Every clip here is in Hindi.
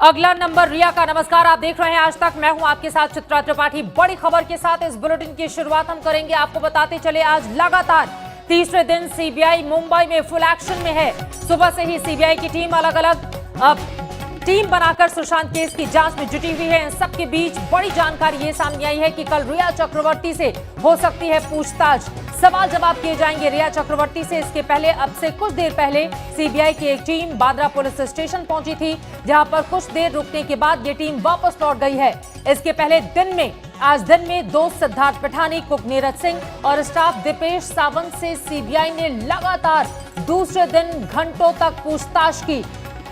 अगला नंबर रिया का। नमस्कार, आप देख रहे हैं आज तक, मैं हूं आपके साथ चित्रा त्रिपाठी। बड़ी खबर के साथ इस बुलेटिन की शुरुआत हम करेंगे। आपको बताते चले, आज लगातार तीसरे दिन सीबीआई मुंबई में फुल एक्शन में है। सुबह से ही सीबीआई की टीम अलग अलग टीम बनाकर सुशांत केस की जांच में जुटी हुई है। इन सबके बीच बड़ी जानकारी ये सामने आई है कि कल रिया चक्रवर्ती से हो सकती है पूछताछ। सवाल जवाब किए जाएंगे रिया चक्रवर्ती से। इसके पहले, अब से कुछ देर पहले सीबीआई की एक टीम बांद्रा पुलिस स्टेशन पहुंची थी, जहां पर कुछ देर रुकने के बाद ये टीम वापस लौट गई है। इसके पहले आज दिन में दोस्त सिद्धार्थ पिठानी, कुक नीरज सिंह और स्टाफ दीपेश सावंत से सीबीआई ने लगातार दूसरे दिन घंटों तक पूछताछ की।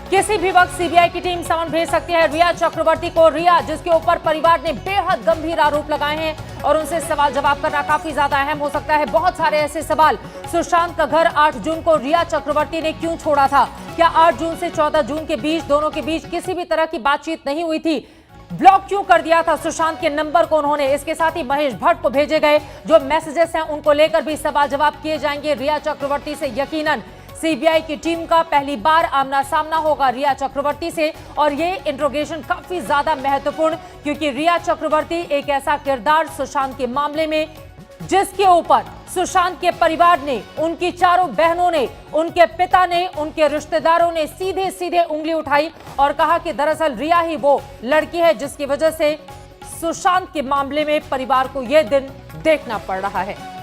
किसी भी वक्त सीबीआई की टीम समन भेज सकती है रिया चक्रवर्ती को। रिया, जिसके ऊपर परिवार ने बेहद गंभीर आरोप लगाए हैं और उनसे सवाल जवाब करना काफी ज्यादा अहम हो सकता है। बहुत सारे ऐसे सवाल। सुशांत का घर 8 जून को रिया चक्रवर्ती ने क्यों छोड़ा था? क्या 8 जून से 14 जून के बीच दोनों के बीच किसी भी तरह की बातचीत नहीं हुई थी? ब्लॉक क्यों कर दिया था सुशांत के नंबर को उन्होंने? इसके साथ ही महेश भट्ट को भेजे गए जो मैसेजेस हैं, उनको लेकर भी सवाल जवाब किए जाएंगे रिया चक्रवर्ती से। यकीनन सीबीआई की टीम का पहली बार आमना सामना होगा रिया चक्रवर्ती से, और ये इंट्रोगेशन काफी ज्यादा महत्वपूर्ण, क्योंकि रिया चक्रवर्ती एक ऐसा किरदार सुशांत के मामले में जिसके ऊपर सुशांत के परिवार ने, उनकी चारों बहनों ने, उनके पिता ने, उनके रिश्तेदारों ने सीधे सीधे उंगली उठाई और कहा कि दरअसल रिया ही वो लड़की है जिसकी वजह से सुशांत के मामले में परिवार को यह दिन देखना पड़ रहा है।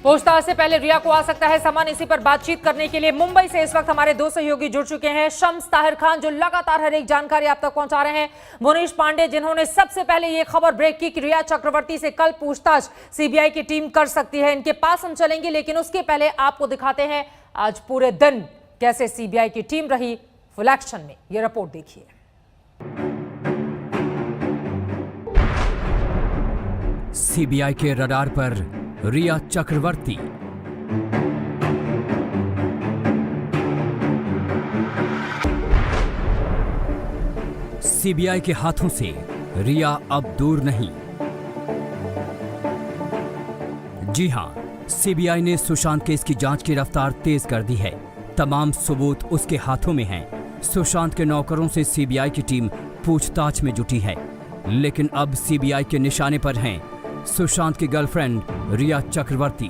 पूछताछ से पहले रिया को आ सकता है समन। इसी पर बातचीत करने के लिए मुंबई से इस वक्त हमारे दो सहयोगी जुड़ चुके हैं। शम्स ताहिर खान, जो लगातार हर एक जानकारी आप तक पहुंचा रहे हैं। मुनीश पांडे, जिन्होंने सबसे पहले ये खबर ब्रेक की कि रिया चक्रवर्ती से कल पूछताछ सीबीआई की टीम कर सकती है। इनके पास हम चलेंगे, लेकिन उसके पहले आपको दिखाते हैं आज पूरे दिन कैसे सीबीआई की टीम रही फुल एक्शन में। ये रिपोर्ट देखिए। सीबीआई के रडार पर रिया चक्रवर्ती। सीबीआई के हाथों से रिया अब दूर नहीं। जी हां, सीबीआई ने सुशांत केस की जांच की रफ्तार तेज कर दी है। तमाम सबूत उसके हाथों में हैं। सुशांत के नौकरों से सीबीआई की टीम पूछताछ में जुटी है, लेकिन अब सीबीआई के निशाने पर हैं सुशांत की गर्लफ्रेंड रिया चक्रवर्ती।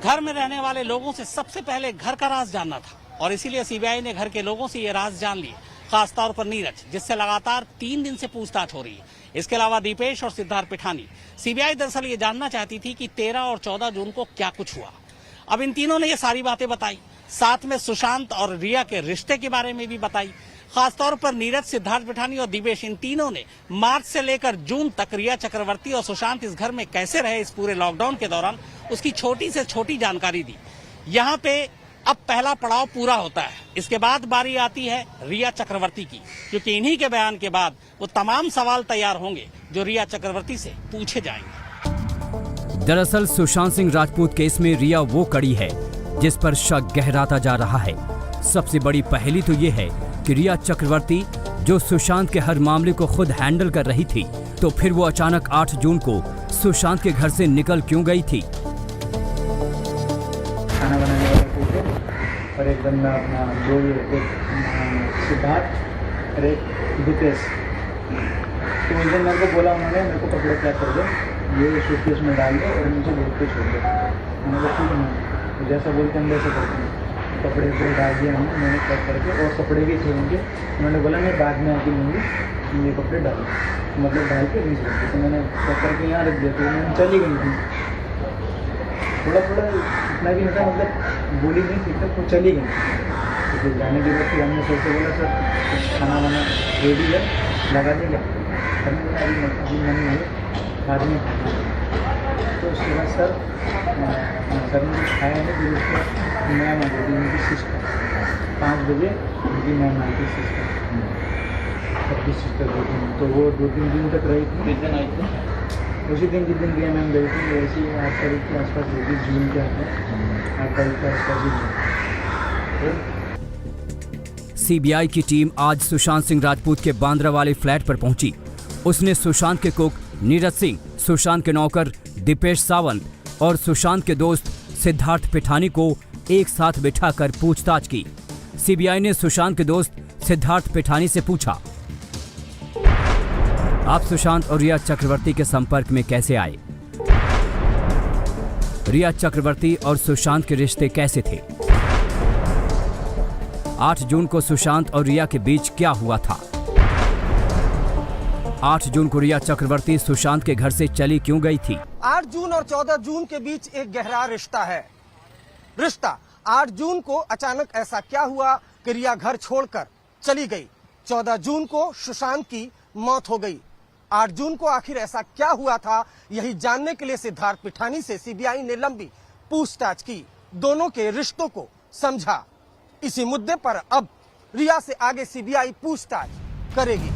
घर में रहने वाले लोगों से सबसे पहले घर का राज जानना था, और इसीलिए सीबीआई ने घर के लोगों से ये राज जान लिए, खासतौर पर नीरज, जिससे लगातार 3 दिन से पूछताछ हो रही है। इसके अलावा दीपेश और सिद्धार्थ पिठानी। सीबीआई दरअसल ये जानना चाहती थी कि 13 और 14 जून को क्या कुछ हुआ। अब इन तीनों ने ये सारी बातें बताई, साथ में सुशांत और रिया के रिश्ते के बारे में भी बताई। खासतौर पर नीरज, सिद्धार्थ पिठानी और दिवेश, इन तीनों ने मार्च से लेकर जून तक रिया चक्रवर्ती और सुशांत इस घर में कैसे रहे इस पूरे लॉकडाउन के दौरान, उसकी छोटी से छोटी जानकारी दी। यहाँ पे अब पहला पड़ाव पूरा होता है। इसके बाद बारी आती है रिया चक्रवर्ती की, क्योंकि इन्हीं के बयान के बाद वो तमाम सवाल तैयार होंगे जो रिया चक्रवर्ती से पूछे जाएंगे। दरअसल सुशांत सिंह राजपूत केस में रिया वो कड़ी है जिस पर शक गहराता जा रहा है। सबसे बड़ी पहेली तो ये है कि रिया चक्रवर्ती, जो सुशांत के हर मामले को खुद हैंडल कर रही थी, तो फिर वो अचानक 8 जून को सुशांत के घर से निकल क्यों गई थी? खाना बनाने वाले थे और एक बंदा अपना एक सिद्धार्थ और एक दीपेश। तो उस दिन मेरे को बोला उन्होंने, मेरे को कपड़े पैक कर दो, ये सूटकेस में डाल दो और मुझे रोड पे छोड़ दो। मैंने कहा ठीक है, तो जैसा बोलते हैं वैसा करते हैं। कपड़े वपड़े डाल दिए हमने, मैंने पैक करके, और कपड़े भी थे उनके। उन्होंने बोला मैं बाद में आके लूँगी, ये कपड़े डाल, मतलब डाल के रीच रखते। तो मैंने पैक करके यहाँ रख दिया। तो मैंने चली गई थी, थोड़ा थोड़ा इतना भी नहीं था, मतलब बोली नहीं ठीक तक, वो चली गई। तो फिर जाने के बाद फिर हमने सर से बोला, सर खाना वाना रेडी है, लगा देगा? अभी मन नहीं है, बाद में खाना। तो उसके बाद सर ने कुछ खाया नहीं। फिर उसको मैम आ गई उनकी सिस्टर, 5 बजे उनकी मैम आई थी सिस्टर, सबकी सिस्टर 2 दिन। तो वो 2-3 दिन तक रही थी। किस दिन आई थी? उसी दिन जिस दिन रिया मैम गई थी, वैसे ही 8 तारीख के आसपास गई थी, जून के आसपास, 8 तारीख के आसपास ही। सीबीआई की टीम आज सुशांत सिंह राजपूत के बांद्रा वाले फ्लैट पर पहुंची। उसने सुशांत के कुक नीरज सिंह, सुशांत के नौकर दीपेश सावंत, और सुशांत के दोस्त सिद्धार्थ पिठानी को एक साथ बिठाकर पूछताछ की। सीबीआई ने सुशांत के दोस्त सिद्धार्थ पिठानी से पूछा, आप सुशांत और रिया चक्रवर्ती के संपर्क में कैसे आए? रिया चक्रवर्ती और सुशांत के रिश्ते कैसे थे? 8 जून को सुशांत और रिया के बीच क्या हुआ था? 8 जून को रिया चक्रवर्ती सुशांत के घर से चली क्यों गई थी? 8 जून और 14 जून के बीच एक गहरा रिश्ता है। 8 जून को अचानक ऐसा क्या हुआ कि रिया घर छोड़कर चली गई? 14 जून को सुशांत की मौत हो गई। 8 जून को आखिर ऐसा क्या हुआ था, यही जानने के लिए सिद्धार्थ पिठानी से सीबीआई ने लंबी पूछताछ की, दोनों के रिश्तों को समझा। इसी मुद्दे पर अब रिया से आगे सीबीआई पूछताछ करेगी।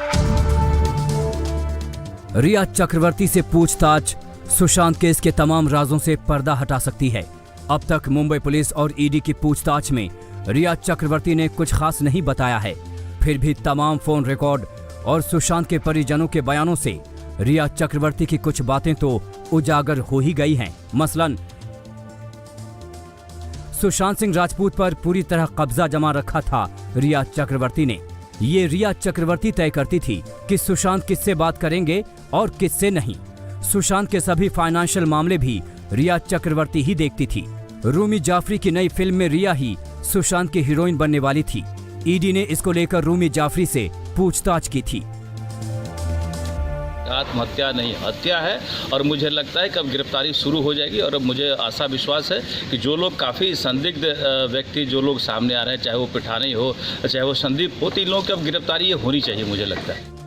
रिया चक्रवर्ती से पूछताछ सुशांत केस के तमाम राजों से पर्दा हटा सकती है। अब तक मुंबई पुलिस और ईडी की पूछताछ में रिया चक्रवर्ती ने कुछ खास नहीं बताया है। फिर भी तमाम फोन रिकॉर्ड और सुशांत के परिजनों के बयानों से रिया चक्रवर्ती की कुछ बातें तो उजागर हो ही गई हैं। मसलन सुशांत सिंह राजपूत पर पूरी तरह कब्जा जमा रखा था रिया चक्रवर्ती ने। ये रिया चक्रवर्ती तय करती थी कि सुशांत किससे बात करेंगे और किससे नहीं। सुशांत के सभी फाइनेंशियल मामले भी रिया चक्रवर्ती ही देखती थी। रूमी जाफरी की नई फिल्म में रिया ही सुशांत की हीरोइन बनने वाली थी। ईडी ने इसको लेकर रूमी जाफरी से पूछताछ की थी। आत्महत्या नहीं, हत्या है और मुझे लगता है कि अब गिरफ्तारी शुरू हो जाएगी। और अब मुझे आशा विश्वास है कि जो लोग काफ़ी संदिग्ध व्यक्ति जो लोग सामने आ रहे हैं, चाहे वो पिठानी हो चाहे वो संदीप हो, 3 लोगों की अब गिरफ्तारी होनी चाहिए मुझे लगता है।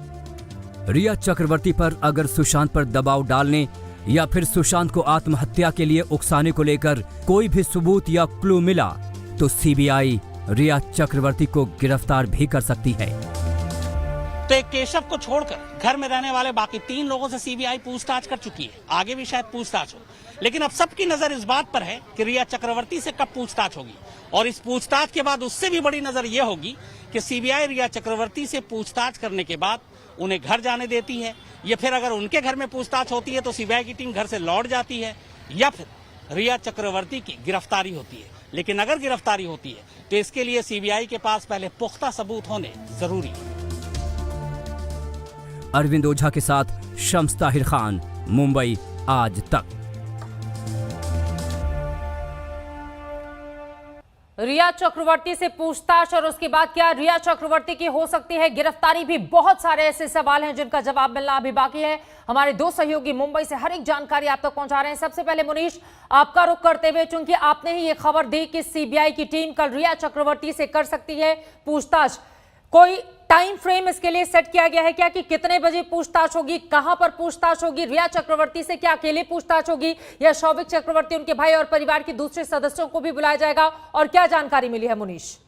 रिया चक्रवर्ती पर अगर सुशांत पर दबाव डालने या फिर सुशांत को आत्महत्या के लिए उकसाने को लेकर कोई भी सबूत या क्लू मिला तो सीबीआई रिया चक्रवर्ती को गिरफ्तार भी कर सकती है। तो एक केशव को छोड़कर घर में रहने वाले बाकी 3 लोगों से सीबीआई पूछताछ कर चुकी है। आगे भी शायद पूछताछ हो, लेकिन अब सबकी नजर इस बात पर है कि रिया चक्रवर्ती से कब पूछताछ होगी। और इस पूछताछ के बाद उससे भी बड़ी नजर यह होगी कि सीबीआई रिया चक्रवर्ती से पूछताछ करने के बाद उन्हें घर जाने देती है, या फिर अगर उनके घर में पूछताछ होती है तो सीबीआई की टीम घर से लौट जाती है, या फिर रिया चक्रवर्ती की गिरफ्तारी होती है। लेकिन अगर गिरफ्तारी होती है तो इसके लिए सीबीआई के पास पहले पुख्ता सबूत होने जरूरी है। अरविंद ओझा के साथ शम्स ताहिर खान, मुंबई आज तक। रिया चक्रवर्ती से पूछताछ और उसके बाद क्या रिया चक्रवर्ती की हो सकती है गिरफ्तारी, भी बहुत सारे ऐसे सवाल हैं जिनका जवाब मिलना अभी बाकी है। हमारे 2 सहयोगी मुंबई से हर एक जानकारी आप तक पहुंचा रहे हैं। सबसे पहले मुनीश, आपका रुख करते हुए, क्योंकि आपने ही ये खबर दी कि सीबीआई की टीम कल रिया चक्रवर्ती से कर सकती है पूछताछ, कोई टाइम फ्रेम इसके लिए सेट किया गया है क्या कि कितने बजे पूछताछ होगी, कहां पर पूछताछ होगी? रिया चक्रवर्ती से क्या अकेले पूछताछ होगी या शौविक चक्रवर्ती, उनके भाई और परिवार के दूसरे सदस्यों को भी बुलाया जाएगा? और क्या जानकारी मिली है मुनीश?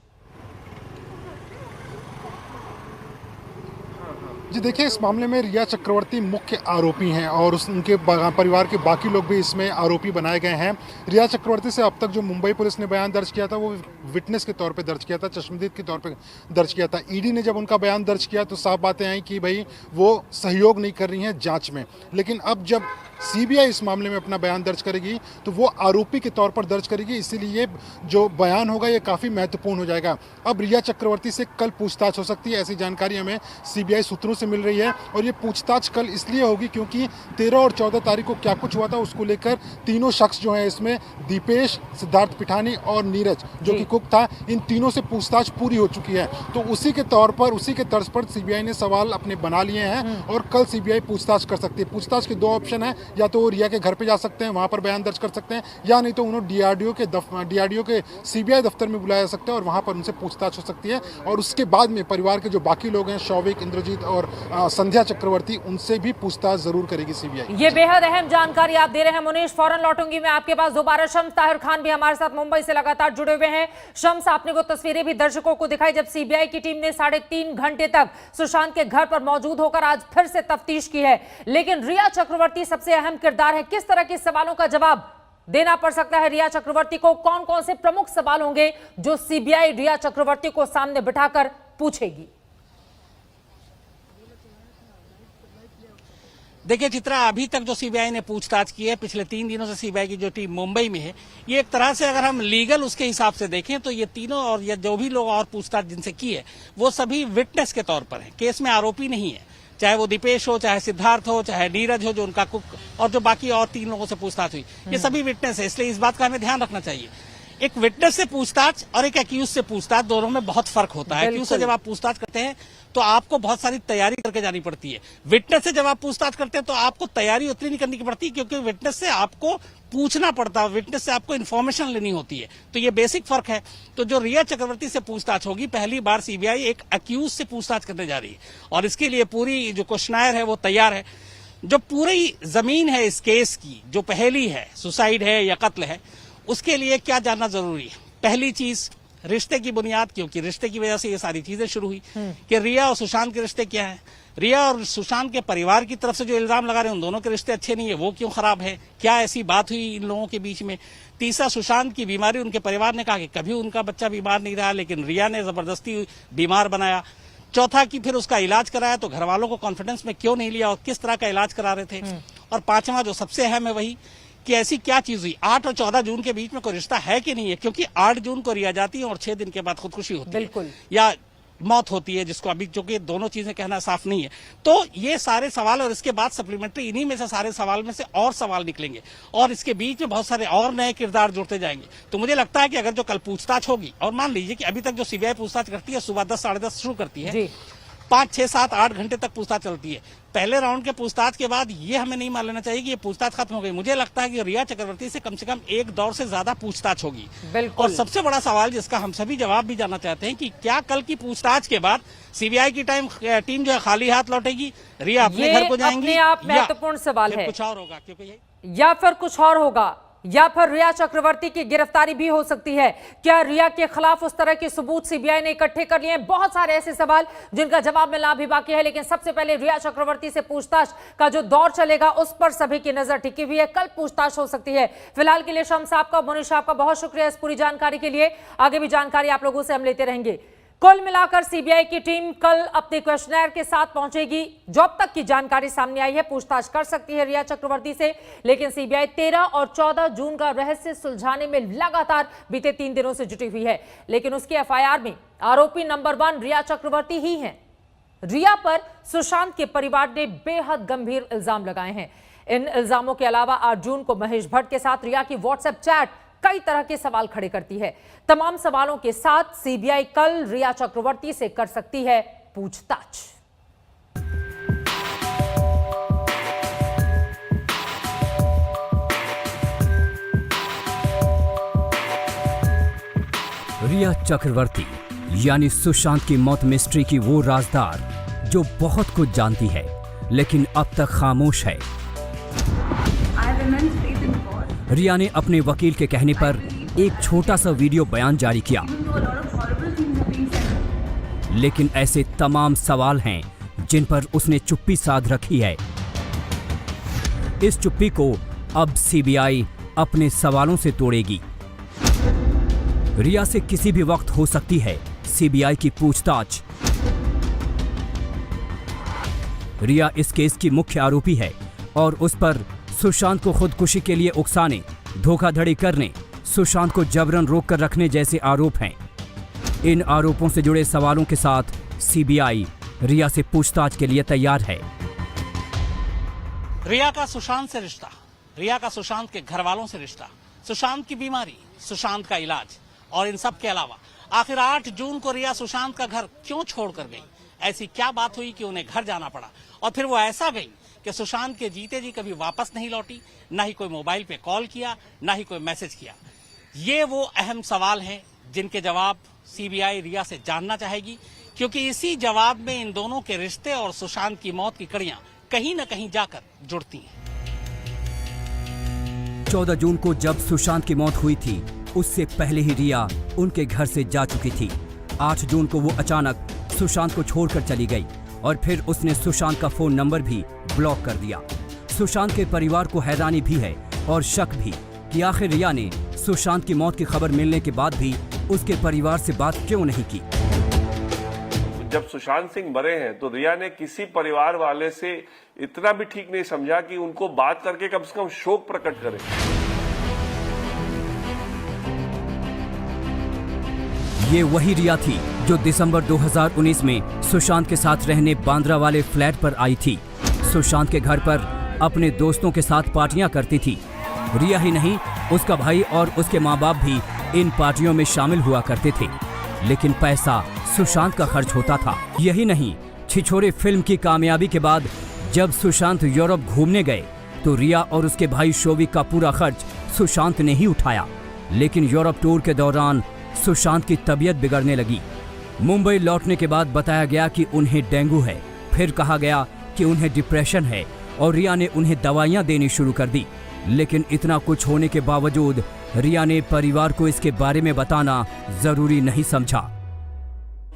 जी देखिए, इस मामले में रिया चक्रवर्ती मुख्य आरोपी हैं और उनके परिवार के बाकी लोग भी इसमें आरोपी बनाए गए हैं। रिया चक्रवर्ती से अब तक जो मुंबई पुलिस ने बयान दर्ज किया था वो विटनेस के तौर पे दर्ज किया था, चश्मदीद के तौर पे दर्ज किया था। ईडी ने जब उनका बयान दर्ज किया तो साफ बातें आई कि भाई वो सहयोग नहीं कर रही हैं जांच में। लेकिन अब जब सीबीआई इस मामले में अपना बयान दर्ज करेगी तो वो आरोपी के तौर पर दर्ज करेगी, इसीलिए ये जो बयान होगा ये काफ़ी महत्वपूर्ण हो जाएगा। अब रिया चक्रवर्ती से कल पूछताछ हो सकती है, ऐसी जानकारी हमें सीबीआई सूत्रों से मिल रही है। और ये पूछताछ कल इसलिए होगी क्योंकि 13 और 14 तारीख को क्या कुछ हुआ था उसको लेकर तीनों शख्स जो हैं इसमें दीपेश, सिद्धार्थ पिठानी और नीरज जो कि कुक था, इन तीनों से पूछताछ पूरी हो चुकी है। तो उसी के तर्ज पर सीबीआई ने सवाल अपने बना लिए हैं और कल सीबीआई पूछताछ कर सकती है। पूछताछ के 2 ऑप्शन है, या तो रिया के घर पे जा सकते हैं, वहां पर बयान दर्ज कर सकते हैं, या नहीं तो उन्हें डीआरडीओ के सीबीआई दफ्तर में बुलाया जा सकता है और वहां पर उनसे पूछताछ हो सकती है। और उसके बाद में परिवार के जो बाकी लोग हैं, शौविक, इंद्रजीत और संध्या चक्रवर्ती, उनसे भी पूछताछ जरूर करेगी सीबीआई। ये बेहद अहम जानकारी आप दे रहे हैं मुनीश। फौरन लौटूंगी मैं आपके पास दोबारा। शम्स ताहिर खान भी हमारे साथ मुंबई से लगातार जुड़े हुए हैं। शम्स, आपने वो तस्वीरें भी दर्शकों को दिखाई जब सीबीआई की टीम ने 3.5 घंटे तक सुशांत के घर पर मौजूद होकर आज फिर से तफ्तीश की है। लेकिन रिया चक्रवर्ती सबसे अहम किरदार है। किस तरह के सवालों का जवाब देना पड़ सकता है रिया चक्रवर्ती को? कौन कौन से प्रमुख सवाल होंगे जो सीबीआई रिया चक्रवर्ती को सामने बिठाकर पूछेगी? देखिए चित्रा, अभी तक जो सीबीआई ने पूछताछ की है, पिछले 3 दिनों से सीबीआई की जो टीम मुंबई में है, ये एक तरह से अगर हम लीगल उसके हिसाब से देखें तो ये तीनों और ये जो भी लोग और पूछताछ जिनसे की है वो सभी विटनेस के तौर पर है, केस में आरोपी नहीं है। चाहे वो दीपेश हो, चाहे सिद्धार्थ हो, चाहे नीरज हो जो उनका कुक, और जो बाकी और 3 लोगों से पूछताछ हुई, ये सभी विटनेस है। इसलिए इस बात का हमें ध्यान रखना चाहिए, एक विटनेस से पूछताछ और एक एक्यूज से पूछताछ, दोनों में बहुत फर्क होता है। एक्यूज से जब आप पूछताछ करते हैं तो आपको बहुत सारी तैयारी करके जानी पड़ती है। विटनेस से जब आप पूछताछ करते हैं तो आपको तैयारी उतनी नहीं करनी पड़ती, क्योंकि विटनेस से आपको पूछना पड़ता है, विटनेस से आपको इन्फॉर्मेशन लेनी होती है। तो ये बेसिक फर्क है। तो जो रिया चक्रवर्ती से पूछताछ होगी, पहली बार सीबीआई एक एक्यूज से पूछताछ करने जा रही है और इसके लिए पूरी जो क्वेश्चनायर है वो तैयार है। जो पूरी जमीन है इस केस की, जो पहली है, सुसाइड है या कत्ल है, उसके लिए क्या जानना जरूरी है? पहली चीज रिश्ते की बुनियाद, क्योंकि रिश्ते की वजह से ये सारी चीजें शुरू हुई कि रिया और सुशांत के रिश्ते क्या है, रिया और सुशांत के परिवार की तरफ से जो इल्जाम लगा रहे हैं उन दोनों के रिश्ते अच्छे नहीं है, वो क्यों खराब है, क्या ऐसी बात हुई इन लोगों के बीच में। तीसरा, सुशांत की बीमारी, उनके परिवार ने कहा कि कभी उनका बच्चा बीमार नहीं रहा, लेकिन रिया ने जबरदस्ती बीमार बनाया। चौथा कि फिर उसका इलाज कराया तो घर वालों को कॉन्फिडेंस में क्यों नहीं लिया और किस तरह का इलाज करा रहे थे। और पांचवा जो सबसे अहम है वही कि ऐसी क्या चीज हुई 8 और 14 जून के बीच में कोई रिश्ता है कि नहीं है, क्योंकि 8 जून को रिया जाती है और 6 दिन के बाद खुदकुशी होती है या मौत होती है, जिसको अभी, चूंकि दोनों चीजें कहना साफ नहीं है। तो ये सारे सवाल और इसके बाद सप्लीमेंट्री, इन्हीं में से सारे सवाल में से और सवाल निकलेंगे और इसके बीच में बहुत सारे और नए किरदार जुड़ते जाएंगे। तो मुझे लगता है कि अगर जो कल पूछताछ होगी, और मान लीजिए कि अभी तक जो सीबीआई पूछताछ करती है सुबह 10 साढ़े 10 शुरू करती है, 5, 6, 7, 8 घंटे तक पूछताछ चलती है। पहले राउंड के पूछताछ के बाद ये हमें नहीं मान लेना चाहिए कि ये पूछताछ खत्म हो गई। मुझे लगता है कि रिया चक्रवर्ती से कम एक दौर से ज्यादा पूछताछ होगी। और सबसे बड़ा सवाल जिसका हम सभी जवाब भी जानना चाहते हैं कि क्या कल की पूछताछ के बाद सीबीआई की टीम जो है खाली हाथ लौटेगी, रिया अपने घर को जाएंगी, अपने आप महत्वपूर्ण सवाल है, कुछ और होगा, क्योंकि या फिर कुछ और होगा, या फिर रिया चक्रवर्ती की गिरफ्तारी भी हो सकती है। क्या रिया के खिलाफ उस तरह के सबूत सीबीआई ने इकट्ठे कर लिए हैं? बहुत सारे ऐसे सवाल जिनका जवाब मिलना भी बाकी है, लेकिन सबसे पहले रिया चक्रवर्ती से पूछताछ का जो दौर चलेगा उस पर सभी की नजर टिकी हुई है। कल पूछताछ हो सकती है। फिलहाल के लिए शम्स साहब का, मुनीश साहब का बहुत शुक्रिया इस पूरी जानकारी के लिए। आगे भी जानकारी आप लोगों से हम लेते रहेंगे। कुल मिलाकर सीबीआई की टीम कल अपने क्वेश्चनर के साथ पहुंचेगी। जो अब तक की जानकारी सामने आई है, पूछताछ कर सकती है रिया चक्रवर्ती से, लेकिन सीबीआई 13 और 14 जून का रहस्य सुलझाने में लगातार बीते 3 दिनों से जुटी हुई है। लेकिन उसकी एफआईआर में आरोपी नंबर 1 रिया चक्रवर्ती ही हैं। रिया पर सुशांत के परिवार ने बेहद गंभीर इल्जाम लगाए हैं। इन इल्जामों के अलावा 8 जून को महेश भट्ट के साथ रिया की व्हाट्सएप चैट कई तरह के सवाल खड़े करती है। तमाम सवालों के साथ सीबीआई कल रिया चक्रवर्ती से कर सकती है पूछताछ। रिया चक्रवर्ती यानी सुशांत की मौत मिस्ट्री की वो राजदार जो बहुत कुछ जानती है लेकिन अब तक खामोश है। रिया ने अपने वकील के कहने पर एक छोटा सा वीडियो बयान जारी किया, लेकिन ऐसे तमाम सवाल हैं जिन पर उसने चुप्पी साध रखी है। इस चुप्पी को अब सीबीआई अपने सवालों से तोड़ेगी। रिया से किसी भी वक्त हो सकती है सीबीआई की पूछताछ। रिया इस केस की मुख्य आरोपी है और उस पर सुशांत को खुदकुशी के लिए उकसाने, धोखाधड़ी करने, सुशांत को जबरन रोक कर रखने जैसे आरोप हैं। इन आरोपों से जुड़े सवालों के साथ सीबीआई रिया से पूछताछ के लिए तैयार है। रिया का सुशांत से रिश्ता, रिया का सुशांत के घर वालों से रिश्ता, सुशांत की बीमारी, सुशांत का इलाज और इन सब के अलावा आखिर 8 जून को रिया सुशांत का घर क्यों छोड़कर गई? ऐसी क्या बात हुई कि उन्हें घर जाना पड़ा? और फिर वो ऐसा गई कि सुशांत के जीते जी कभी वापस नहीं लौटी, ना ही कोई मोबाइल पे कॉल किया, ना ही कोई मैसेज किया। ये वो अहम सवाल हैं जिनके जवाब सीबीआई रिया से जानना चाहेगी, क्योंकि इसी जवाब में इन दोनों के रिश्ते और सुशांत की मौत की कड़ियां कहीं न कहीं जाकर जुड़ती हैं। 14 जून को जब सुशांत की मौत हुई थी, उससे पहले ही रिया उनके घर से जा चुकी थी। 8 जून को वो अचानक सुशांत को छोड़कर चली गई और फिर उसने सुशांत का फोन नंबर भी ब्लॉक कर दिया। सुशांत के परिवार को हैरानी भी है और शक भी कि आखिर रिया ने सुशांत की मौत की खबर मिलने के बाद भी उसके परिवार से बात क्यों नहीं की। जब सुशांत सिंह मरे हैं तो रिया ने किसी परिवार वाले से इतना भी ठीक नहीं समझा कि उनको बात करके कम से कम शोक प्रकट करे। ये वही रिया थी जो दिसंबर 2019 में सुशांत के साथ रहने बांद्रा वाले फ्लैट पर आई थी। सुशांत के घर पर अपने दोस्तों के साथ पार्टियां करती थी। रिया ही नहीं, उसका भाई और उसके माँ बाप भी इन पार्टियों में शामिल हुआ करते थे, लेकिन पैसा सुशांत का खर्च होता था। यही नहीं, छिछोरे फिल्म की कामयाबी के बाद जब सुशांत यूरोप घूमने गए तो रिया और उसके भाई शोविक का पूरा खर्च सुशांत ने ही उठाया। लेकिन यूरोप टूर के दौरान सुशांत की तबीयत बिगड़ने लगी। मुंबई लौटने के बाद बताया गया कि उन्हें डेंगू है, फिर कहा गया कि उन्हें डिप्रेशन है और रिया ने उन्हें दवाइयां देनी शुरू कर दी। लेकिन इतना कुछ होने के बावजूद रिया ने परिवार को इसके बारे में बताना जरूरी नहीं समझा।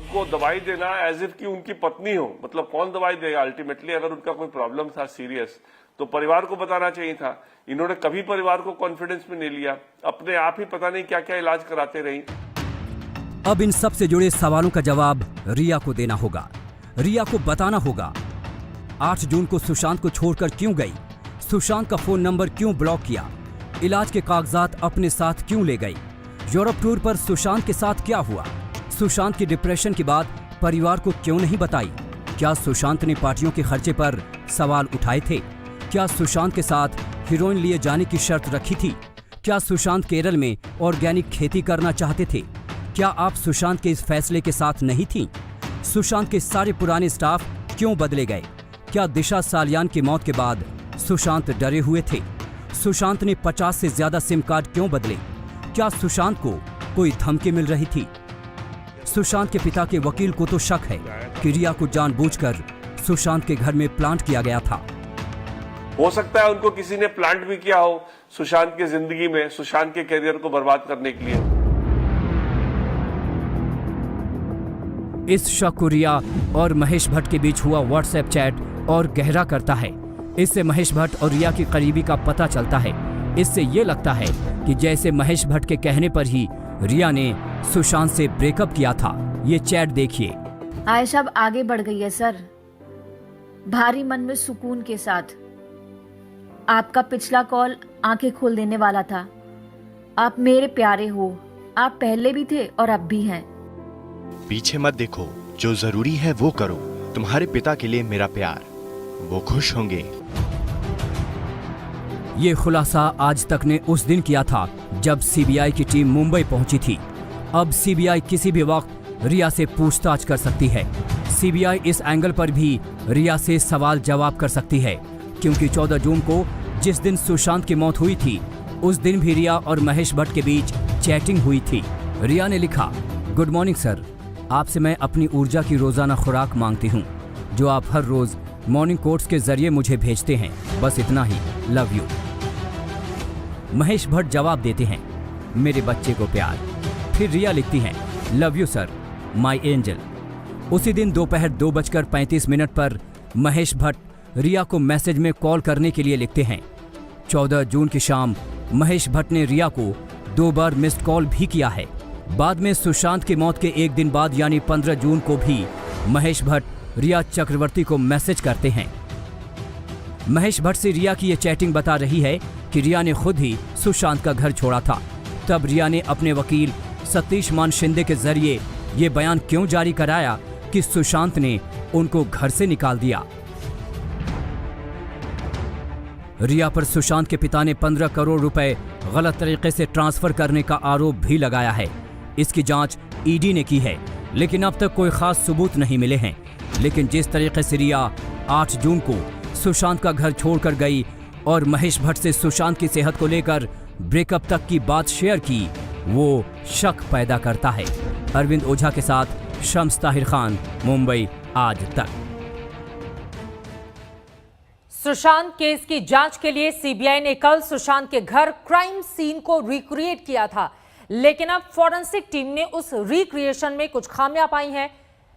उनको दवाई देना एज इफ कि उनकी पत्नी हो, मतलब कौन दवाई देगा अल्टीमेटली? अगर उनका कोई प्रॉब्लम था सीरियस तो परिवार को बताना चाहिए था। इन्होंने कभी परिवार को कॉन्फिडेंस में नहीं लिया, अपने आप ही पता नहीं क्या क्या इलाज कराते रही। अब इन सब से जुड़े सवालों का जवाब रिया को देना होगा। रिया को बताना होगा 8 जून को सुशांत को छोड़कर क्यों गई, सुशांत का फोन नंबर क्यों ब्लॉक किया, इलाज के कागजात अपने साथ क्यों ले गई, यूरोप टूर पर सुशांत के साथ क्या हुआ, सुशांत की डिप्रेशन की बात परिवार को क्यों नहीं बताई, क्या सुशांत ने पार्टियों के खर्चे पर सवाल उठाए थे, क्या सुशांत के साथ हीरोइन लिए जाने की शर्त रखी थी, क्या सुशांत केरल में ऑर्गेनिक खेती करना चाहते थे, क्या आप सुशांत के इस फैसले के साथ नहीं थीं? सुशांत के सारे पुराने स्टाफ क्यों बदले गए? क्या दिशा सालियान की मौत के बाद सुशांत डरे हुए थे? सुशांत ने 50 से ज्यादा सिम कार्ड क्यों बदले? क्या सुशांत को कोई धमकी मिल रही थी? सुशांत के पिता के वकील को तो शक है कि रिया को जानबूझकर सुशांत के घर में प्लांट किया गया था। हो सकता है उनको किसी ने प्लांट भी किया हो सुशांत की जिंदगी में, सुशांत के करियर को बर्बाद करने के लिए। इस शक को रिया और महेश भट्ट के बीच हुआ व्हाट्सएप चैट और गहरा करता है। इससे महेश भट्ट और रिया की करीबी का पता चलता है। इससे ये लगता है कि जैसे महेश भट्ट के कहने पर ही रिया ने सुशांत से ब्रेकअप किया था। ये चैट देखिए। आयशा अब आगे बढ़ गई है सर, भारी मन में सुकून के साथ। आपका पिछला कॉल आंखें खोल देने वाला था। आप मेरे प्यारे हो, आप पहले भी थे और अब भी हैं। पीछे मत देखो, जो जरूरी है वो करो। तुम्हारे पिता के लिए मेरा प्यार, वो खुश होंगे। ये खुलासा आज तक ने उस दिन किया था जब सीबीआई की टीम मुंबई पहुंची थी। अब सीबीआई किसी भी वक्त रिया से पूछताछ कर सकती है। सीबीआई इस एंगल पर भी रिया से सवाल जवाब कर सकती है, क्योंकि 14 जून को जिस दिन सुशांत की मौत हुई थी उस दिन भी रिया और महेश भट्ट के बीच चैटिंग हुई थी। रिया ने लिखा, गुड मॉर्निंग सर, आपसे मैं अपनी ऊर्जा की रोजाना खुराक मांगती हूँ जो आप हर रोज मॉर्निंग कोट्स के जरिए मुझे भेजते हैं। बस इतना ही, लव यू। महेश भट्ट जवाब देते हैं, मेरे बच्चे को प्यार। फिर रिया लिखती हैं, love you sir, my angel. उसी दिन दोपहर 2:35 पर महेश भट्ट रिया को मैसेज में कॉल करने के लिए लिखते हैं। 14 जून की शाम महेश भट्ट ने रिया को 2 बार मिस्ड कॉल भी किया है। बाद में सुशांत की मौत के एक दिन बाद यानी 15 जून को भी महेश भट्ट रिया चक्रवर्ती को मैसेज करते हैं। महेश भट्ट से रिया की यह चैटिंग बता रही है कि रिया ने खुद ही सुशांत का घर छोड़ा था। तब रिया ने अपने वकील सतीश मान शिंदे के जरिए ये बयान क्यों जारी कराया कि सुशांत ने उनको घर से निकाल दिया। रिया पर सुशांत के पिता ने 15 करोड़ रुपए गलत तरीके से ट्रांसफर करने का आरोप भी लगाया है। इसकी जांच ईडी ने की है, लेकिन अब तक कोई खास सबूत नहीं मिले हैं। लेकिन जिस तरीके से रिया 8 जून को सुशांत का घर छोड़कर गई और महेश भट्ट से सुशांत की सेहत को लेकर ब्रेकअप तक की बात शेयर की, वो शक पैदा करता है। अरविंद ओझा के साथ शम्स ताहिर खान, मुंबई आज तक। सुशांत केस की जांच के लिए सीबीआई ने कल सुशांत के घर क्राइम सीन को रिक्रिएट किया था, लेकिन अब फॉरेंसिक टीम ने उस रिक्रिएशन में कुछ खामियां पाई हैं।